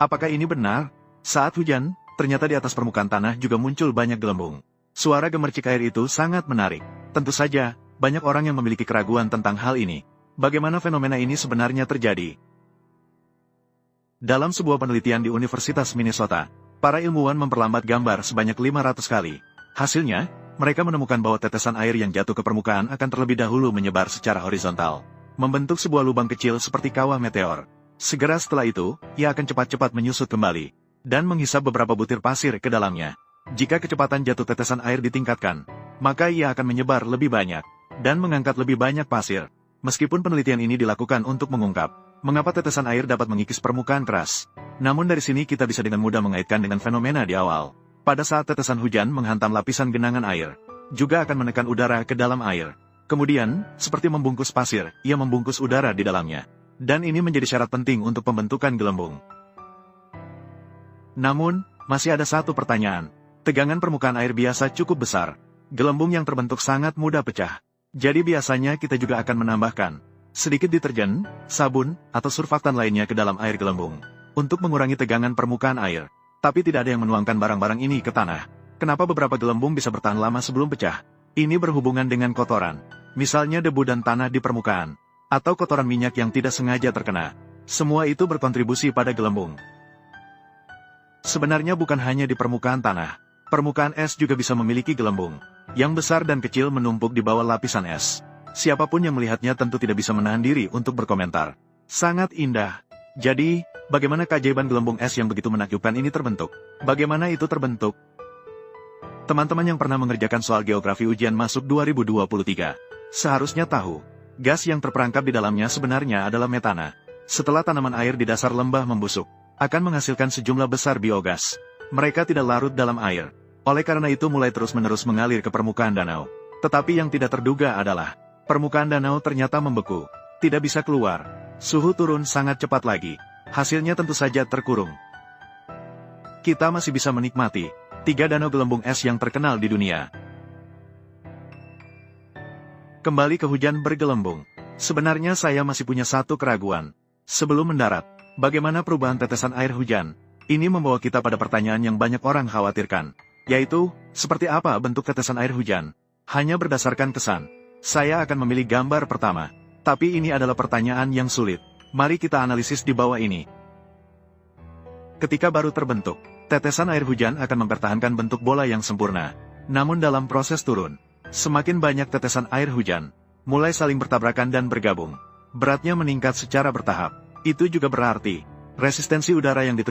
Apakah ini benar? Saat hujan, ternyata di atas permukaan tanah juga muncul banyak gelembung. Suara gemercik air itu sangat menarik. Tentu saja, banyak orang yang memiliki keraguan tentang hal ini. Bagaimana fenomena ini sebenarnya terjadi? Dalam sebuah penelitian di Universitas Minnesota, para ilmuwan memperlambat gambar sebanyak 500 kali. Hasilnya, mereka menemukan bahwa tetesan air yang jatuh ke permukaan akan terlebih dahulu menyebar secara horizontal, membentuk sebuah lubang kecil seperti kawah meteor. Segera setelah itu, ia akan cepat-cepat menyusut kembali, dan menghisap beberapa butir pasir ke dalamnya. Jika kecepatan jatuh tetesan air ditingkatkan, maka ia akan menyebar lebih banyak, dan mengangkat lebih banyak pasir. Meskipun penelitian ini dilakukan untuk mengungkap mengapa tetesan air dapat mengikis permukaan keras. Namun dari sini kita bisa dengan mudah mengaitkan dengan fenomena di awal. Pada saat tetesan hujan menghantam lapisan genangan air, juga akan menekan udara ke dalam air. Kemudian, seperti membungkus pasir, ia membungkus udara di dalamnya. Dan ini menjadi syarat penting untuk pembentukan gelembung. Namun, masih ada satu pertanyaan. Tegangan permukaan air biasa cukup besar. Gelembung yang terbentuk sangat mudah pecah. Jadi biasanya kita juga akan menambahkan sedikit deterjen, sabun, atau surfaktan lainnya ke dalam air gelembung untuk mengurangi tegangan permukaan air. Tapi tidak ada yang menuangkan barang-barang ini ke tanah. Kenapa beberapa gelembung bisa bertahan lama sebelum pecah? Ini berhubungan dengan kotoran, misalnya debu dan tanah di permukaan, atau kotoran minyak yang tidak sengaja terkena. Semua itu berkontribusi pada gelembung. Sebenarnya bukan hanya di permukaan tanah. Permukaan es juga bisa memiliki gelembung, yang besar dan kecil menumpuk di bawah lapisan es. Siapapun yang melihatnya tentu tidak bisa menahan diri untuk berkomentar. Sangat indah. Jadi, bagaimana keajaiban gelembung es yang begitu menakjubkan ini terbentuk? Bagaimana itu terbentuk? Teman-teman yang pernah mengerjakan soal geografi ujian masuk 2023, seharusnya tahu, gas yang terperangkap di dalamnya sebenarnya adalah metana. Setelah tanaman air di dasar lembah membusuk, akan menghasilkan sejumlah besar biogas. Mereka tidak larut dalam air. Oleh karena itu mulai terus-menerus mengalir ke permukaan danau. Tetapi yang tidak terduga adalah, permukaan danau ternyata membeku. Tidak bisa keluar. Suhu turun sangat cepat lagi. Hasilnya tentu saja terkurung. Kita masih bisa menikmati 3 danau gelembung es yang terkenal di dunia. Kembali ke hujan bergelembung. Sebenarnya saya masih punya satu keraguan. Sebelum mendarat, bagaimana perubahan tetesan air hujan? Ini membawa kita pada pertanyaan yang banyak orang khawatirkan, yaitu, seperti apa bentuk tetesan air hujan? Hanya berdasarkan kesan, saya akan memilih gambar pertama. Tapi ini adalah pertanyaan yang sulit. Mari kita analisis di bawah ini. Ketika baru terbentuk, tetesan air hujan akan mempertahankan bentuk bola yang sempurna. Namun dalam proses turun, semakin banyak tetesan air hujan, mulai saling bertabrakan dan bergabung. Beratnya meningkat secara bertahap. Itu juga berarti, resistensi udara yang diterima